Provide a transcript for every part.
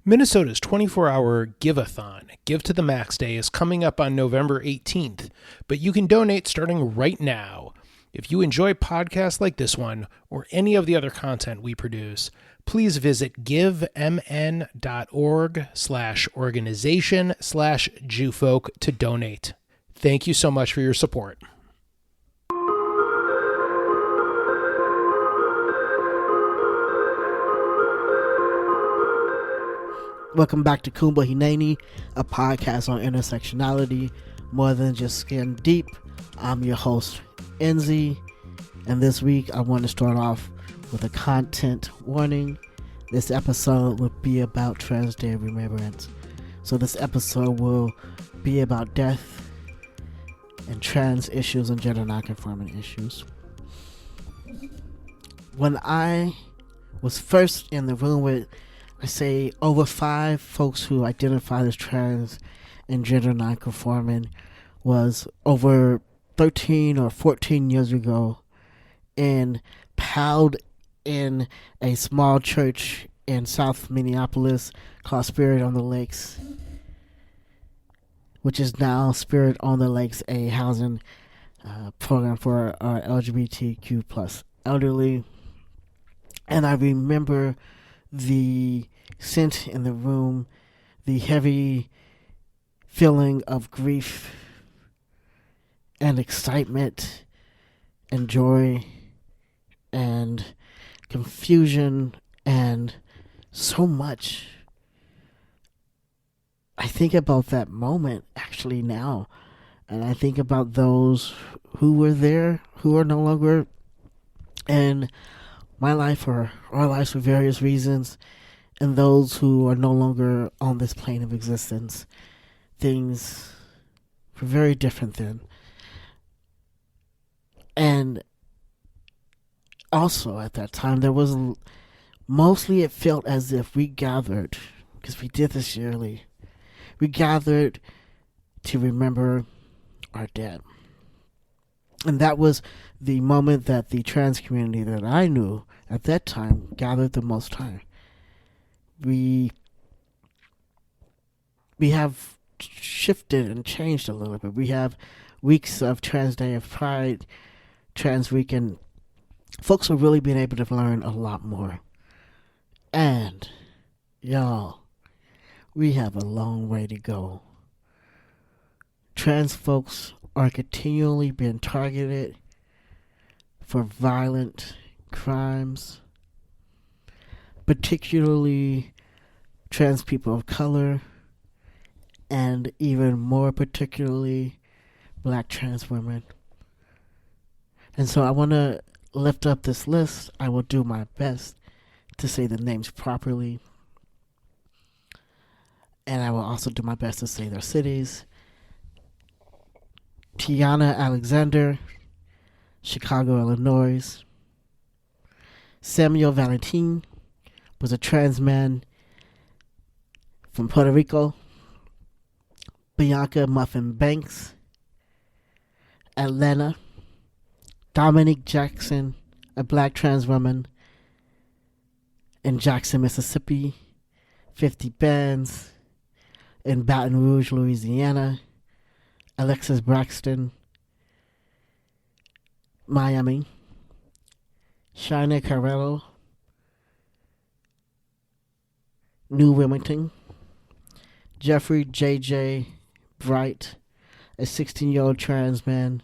Minnesota's 24-hour Give-a-thon, Give to the Max Day, is coming up on November 18th, but you can donate starting right now. If you enjoy podcasts like this one, or any of the other content we produce, please visit givemn.org/organization/Jewfolk to donate. Thank you so much for your support. Welcome back to Kumba Hineni, a podcast on intersectionality, more than just skin deep. I'm your host, Enzi, and this week I want to start off with a content warning. This episode will be about Trans Day of Remembrance. So this episode will be about death and trans issues and gender-nonconforming issues. When I was first in the room with, I say, over 5 folks who identified as trans and gender nonconforming, was over 13 or 14 years ago, and piled in a small church in South Minneapolis called Spirit on the Lakes, which is now Spirit on the Lakes, a housing program for our LGBTQ plus elderly. And I remember the scent in the room, the heavy feeling of grief and excitement and joy and confusion and so much. I think about that moment actually now, and I think about those who were there, who are no longer in my life or our lives for various reasons, and those who are no longer on this plane of existence. Things were very different then. And also at that time, there was mostly, it felt as if we gathered, because we did this yearly, we gathered to remember our dead. And that was the moment that the trans community that I knew at that time gathered the most time. We have shifted and changed a little bit. We have weeks of Trans Day of Pride, Trans Week, and folks are really being able to learn a lot more. And, y'all, we have a long way to go. Trans folks are continually being targeted for violent crimes, particularly trans people of color, and even more particularly black trans women. And so I want to lift up this list. I will do my best to say the names properly, and I will also do my best to say their cities. Tiana Alexander, Chicago, Illinois. Samuel Valentin was a trans man from Puerto Rico. Bianca Muffin Banks, Atlanta. Dominique Jackson, a black trans woman in Jackson, Mississippi. 50 Bands in Baton Rouge, Louisiana. Alexis Braxton, Miami. Shina Carrello, New Wilmington. Jeffrey J.J. Bright, a 16-year-old trans man.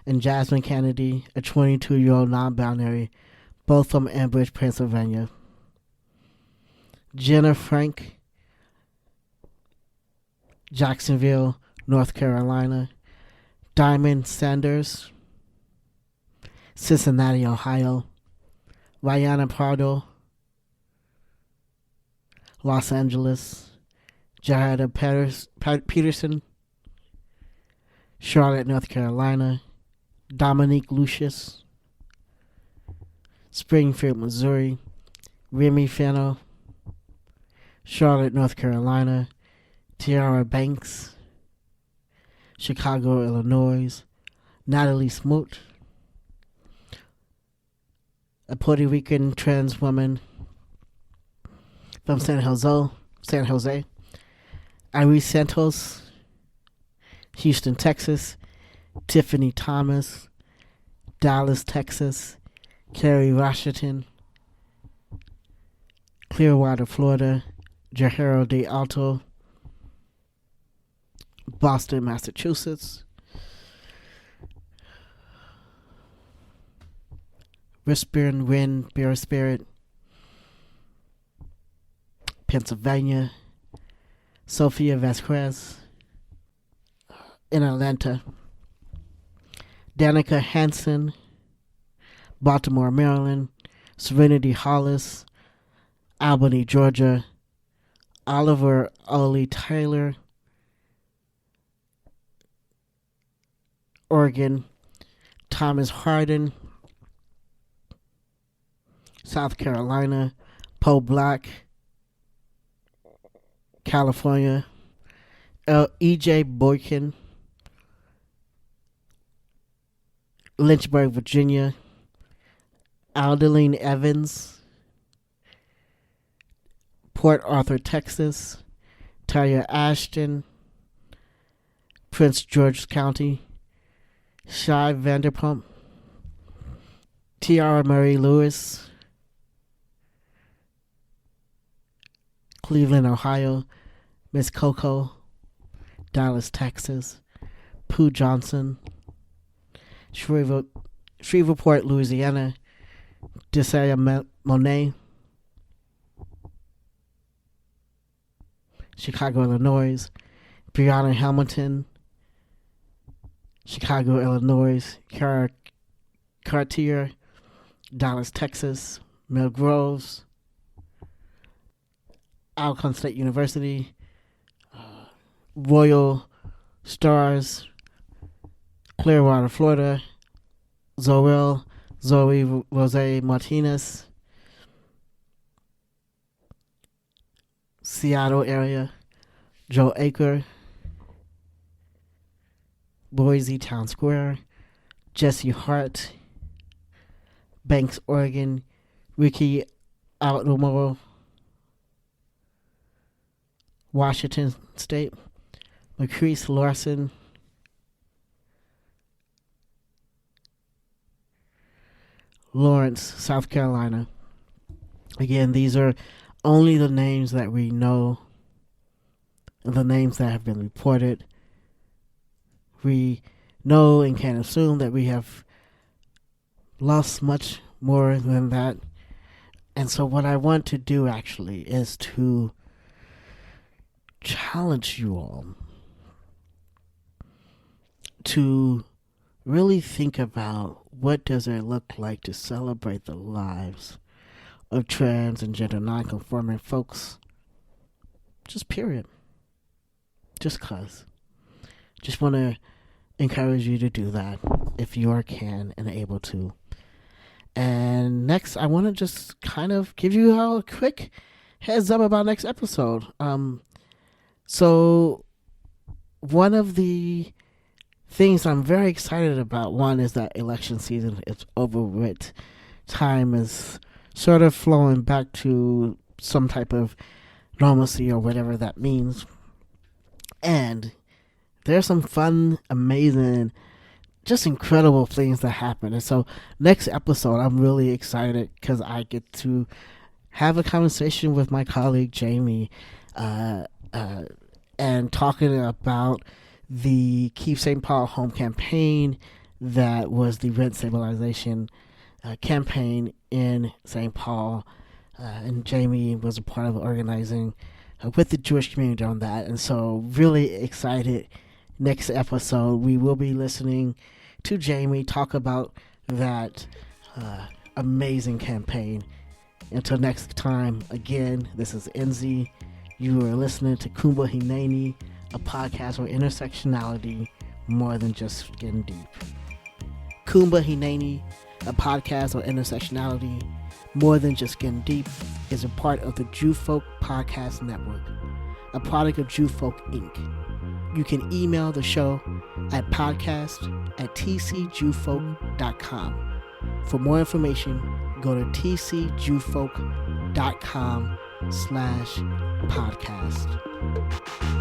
And Jasmine Kennedy, a 22-year-old non-binary, both from Ambridge, Pennsylvania. Jenna Frank, Jacksonville, North Carolina. Diamond Sanders, Cincinnati, Ohio. Rihanna Pardo, Los Angeles. Jarretta Peterson, Charlotte, North Carolina. Dominique Lucius, Springfield, Missouri. Remy Fennell, Charlotte, North Carolina. Tiara Banks, Chicago, Illinois. Natalie Smoot, a Puerto Rican trans woman from San Jose, San Jose. Iris Santos, Houston, Texas. Tiffany Thomas, Dallas, Texas. Carrie Washington, Clearwater, Florida. Jajero de Alto, Boston, Massachusetts. Whispering Wind, Bear Spirit, Pennsylvania. Sophia Vasquez, in Atlanta. Danica Hansen, Baltimore, Maryland. Serenity Hollis, Albany, Georgia. Oliver Ollie Taylor, Oregon. Thomas Harden, South Carolina. Poe Black, California. E.J. Boykin, Lynchburg, Virginia. Aldeline Evans, Port Arthur, Texas. Taya Ashton, Prince George's County. Shai Vanderpump, Tiara Marie Lewis, Cleveland, Ohio. Miss Coco, Dallas, Texas. Pooh Johnson, Shreveport, Louisiana. Desaya Monet, Chicago, Illinois. Brianna Hamilton, Chicago, Illinois. Cartier, Dallas, Texas. Mill Groves, Alcorn State University. Royal Stars, Clearwater, Florida. Zoe Rose Martinez, Seattle area. Joe Aker, Boise Town Square. Jesse Hart, Banks, Oregon. Ricky Outdoor, Washington State. Macrease Larson, Lawrence, South Carolina. Again, these are only the names that we know and the names that have been reported. We know and can assume that we have lost much more than that. And so what I want to do actually is to challenge you all to really think about what does it look like to celebrate the lives of trans and gender nonconforming folks. Just period. Just cause. Just want to encourage you to do that if you are can and able to. And next, I want to just kind of give you a quick heads up about next episode. So one of the things I'm very excited about, one is that election season is over with. Time is sort of flowing back to some type of normalcy or whatever that means. And there's some fun, amazing, just incredible things that happen. And so next episode, I'm really excited because I get to have a conversation with my colleague Jamie and talking about the Keep St. Paul Home campaign that was the rent stabilization campaign in St. Paul. And Jamie was a part of organizing with the Jewish community on that. And so really excited. Next episode, we will be listening to Jamie talk about that amazing campaign. Until next time, again, this is Enzi. You are listening to Kumba Hineni, a podcast where intersectionality more than just getting deep. Kumba Hineni, a podcast on intersectionality more than just getting deep, is a part of the Jew Folk Podcast Network, a product of Jew Folk Inc. You can email the show at podcast@tcjewfolk.com. For more information, go to tcjewfolk.com anchor.fm/podcast.